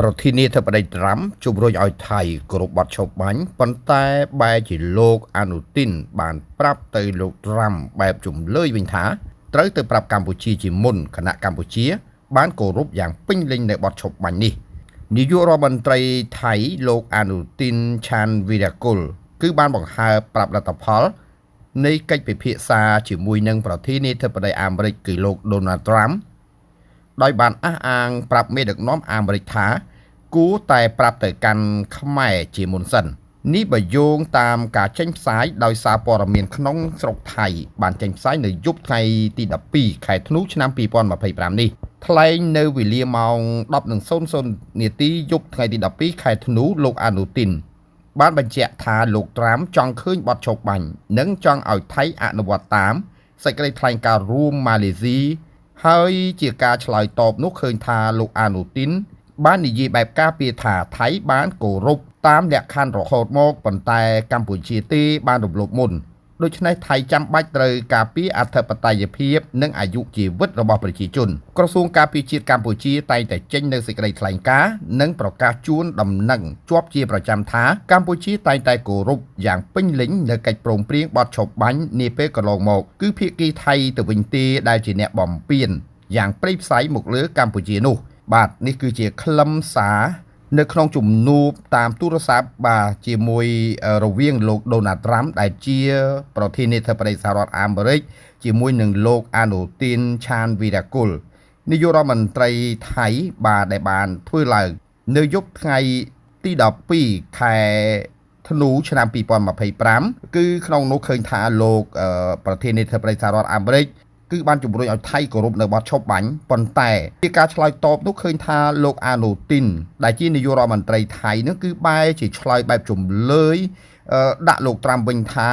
ប្រធានាធិបតីត្រាំជំរុញឲ្យថៃគោរពបទឈប់បាញ់ប៉ុន្តែបែរជាលោកអនុទីនបានប្រាប់ទៅលោកត្រាំបែបជំលើយវិញថាត្រូវទៅប្រាប់កម្ពុជាជាមុនគណៈកម្ពុជាបានគោរពយ៉ាងពេញលេញនៅបទឈប់បាញ់នេះនាយករដ្ឋមន្ត្រីថៃលោកអនុទីនឆានវីរ៉ាគុលគឺបានបង្ហើបប្រាប់លទ្ធផលនៃកិច្ចពិភាក្សាជាមួយនឹងប្រធានាធិបតីអាមេរិកគឺលោកដូណាល់ត្រាំដោយបានអះអាងប្រាប់មេដឹកនាំអាមេរិកថាគួរតែប្រាប់ទៅកាន់ខ្មែរជាមុនសិននេះបើយោងតាមការចេញផ្សាយដោយសារព័ត៌មានក្នុងស្រុកថៃបានចេញផ្សាយនៅយប់ថ្ងៃទី12ខែធ្នូឆ្នាំ2025នេះថ្លែងនៅវេលាម៉ោង 10:00 នាទីយប់ថ្ងៃទី12ខែធ្នូលោកអនុទីនបានបញ្ជាក់ថាលោកត្រាំចង់ឃើញបទឈប់បាញ់និងចង់ឲ្យថៃអនុវត្តតាមសេចក្តីថ្លែងការណ៍រួមម៉ាឡេស៊ីហើយជាការឆ្លើយតបនោះឃើញថាលោកអនុទីនបាននិយាយបែបការពារថាថៃបានគោរពតាមលក្ខខណ្ឌរហូតមកប៉ុន្តែកម្ពុជាទេបានរំលោភមុនដូច្នេះថៃចាំបាច់ត្រូវការពារអធិបតេយ្យភាពនិងអាយុជីវិតរបស់ប្រជាជនក្រសួងការពារជាតិកម្ពុជាតែងតែចេញនូវសេចក្តីថ្លែងការណ៍និងប្រកាសជូនដំណឹងជាប់ជាប្រចាំថាកម្ពុជាតែងតែគោរពយ៉ាងពេញលេញនៅកិច្ចព្រមព្រៀងបទឈប់បាញ់នាពេលកន្លងមកគឺភាគីថៃទៅវិញទេដែលជាអ្នកបំពានយ៉ាងព្រៃផ្សៃមកលើកម្ពុជានោះបាទនេះគឺជាខ្លឹមសារនៅក្នុងជំនួបតាមទូរស័ព្ទបាទជាមួយរវាងលោកដូណាល់ត្រាំដែលជាប្រធានាធិបតីសហរដ្ឋអាមេរិកជាមួយនឹងលោកអនុទីនឆានវីរ៉ាគុលនាយករដ្ឋមន្ត្រីថៃបាទដែលបានធ្វើឡើងនៅយប់ថ្ងៃទី12ខែធ្នូឆ្នាំ2025គឺក្នុងនោះឃើញថាលោកប្រធានាធិបតីសហរដ្ឋអាមេរិកគឺបានជំរុញឲ្យថៃគោរពនៅបទឈប់បាញ់ប៉ុន្តែជាការឆ្លើយតបនោះឃើញថាលោកអនុទីនដែលជានាយករដ្ឋមន្ត្រីថៃនោះគឺបែរជាឆ្លើយបែបជំលើយដាក់លោកត្រាំវិញថា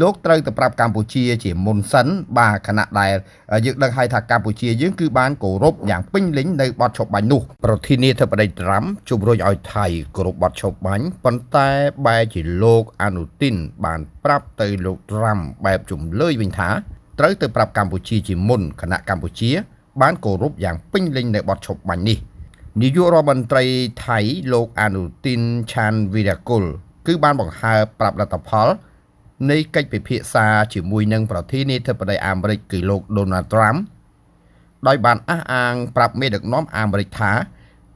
លោកត្រូវទៅប្រាប់កម្ពុជាជាមុនសិនបាទខណៈដែលយើងដឹងហើយថាកម្ពុជាយើងគឺបានគោរពយ៉ាងពេញលេញនៅបទឈប់បាញ់នោះប្រធានាធិបតីត្រាំជំរុញឲ្យថៃគោរពបទឈប់បាញ់ប៉ុន្តែបែរជាលោកអនុទីនបានប្រាប់ទៅលោកត្រាំបែបជំលើយវិញថាត្រូវទៅប្រាប់កម្ពុជាជាមុនគណៈកម្ពុជាបានគោរពយ៉ាងពេញលេញនៅបទឈប់បាញ់នេះនាយករដ្ឋមន្ត្រីថៃលោកអនុទីនឆានវីរ៉ាគុលគឺបានបង្ហើបប្រាប់លទ្ធផលនៃកិច្ចពិភាក្សាជាមួយនឹងប្រធានាធិបតីអាមេរិកគឺលោកដូណាល់ត្រាំដោយបានអះអាងប្រាប់មេដឹកនាំអាមេរិកថា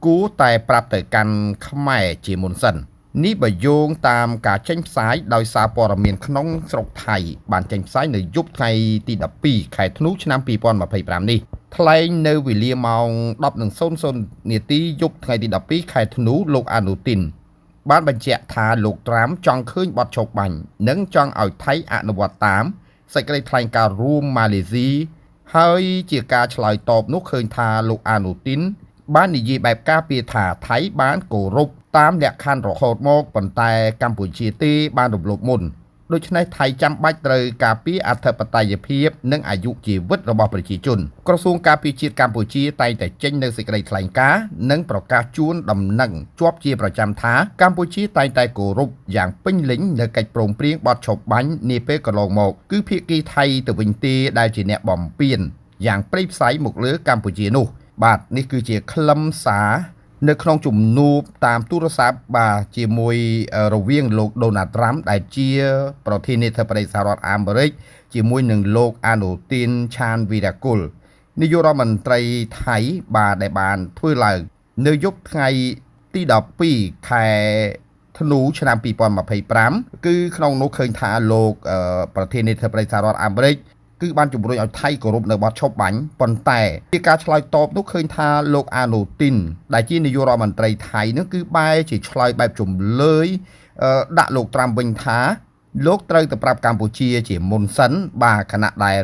គួរតែប្រាប់ទៅកាន់ខ្មែរជាមុនសិននេះបើយោងតាមការចេញផ្សាយដោយសារព័ត៌មានក្នុងស្រុកថៃបានចេញផ្សាយនៅយប់ថ្ងៃទី12ខែធ្នូឆ្នាំ2025នេះថ្លែងនៅវេលាម៉ោង 10:00 នាទីយប់ថ្ងៃទី12ខែធ្នូលោកអនុទីនបានបញ្ជាក់ថាលោកត្រាំចង់ឃើញបទឈប់បាញ់និងចង់ឲ្យថៃអនុវត្តតាមសេចក្តីថ្លែងការណ៍រួមម៉ាឡេស៊ីហើយជាការឆ្លើយតបនោះឃើញថាលោកអនុទីនបាននិយាយបែបការពារថាថៃបានគោរពតាមលក្ខខណ្ឌរហូតមកប៉ុន្តែកម្ពុជាទេបានរំលោភមុនដូច្នេះថៃចាំបាច់ត្រូវការពារអធិបតេយ្យភាពនិងអាយុជីវិតរបស់ប្រជាជនក្រសួងការពារជាតិកម្ពុជាតែងតែចេញនូវសេចក្តីថ្លែងការណ៍និងប្រកាសជូនដំណឹងជាប់ជាប្រចាំថាកម្ពុជាតែងតែគោរពយ៉ាងពេញលេញនៅកិច្ចព្រមព្រៀងបទឈប់បាញ់នាពេលកន្លងមកគឺភាគីថៃទៅវិញទេដែលជាអ្នកបំពានយ៉ាងព្រៃផ្សៃមកលើកម្ពុជានោះបាទនេះគឺជាខ្លឹមសារនៅក្នុងជំនួបតាមទូរស័ព្ទបាទជាមួយរវាងលោកដូណាល់ត្រាំដែលជាប្រធានាធិបតីសហរដ្ឋអាមេរិកជាមួយនឹងលោកអនុទីនឆានវីរ៉ាគុលនាយករដ្ឋមន្ត្រីថៃបាទដែលបានធ្វើឡើងនៅយប់ថ្ងៃទី12ខែធ្នូឆ្នាំ2025គឺក្នុងនោះឃើញថាលោកប្រធានាធិបតីសហរដ្ឋអាមេរិកគឺបានជំរុញឲ្យថៃគោរពនៅបទឈប់បាញ់ប៉ុន្តែជាការឆ្លើយតបនោះឃើញថាលោកអនុទីនដែលជានាយករដ្ឋមន្ត្រីថៃនោះគឺបែរជាឆ្លើយបែបជំលើយដាក់លោកត្រាំវិញថាលោកត្រូវទៅប្រាប់កម្ពុជាជាមុនសិនបាទខណៈដែល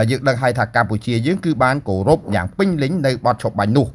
យើងដឹងហើយថាកម្ពុជាយើងគឺបានគោរពយ៉ាងពេញលេញនៅបទឈប់បាញ់នោះ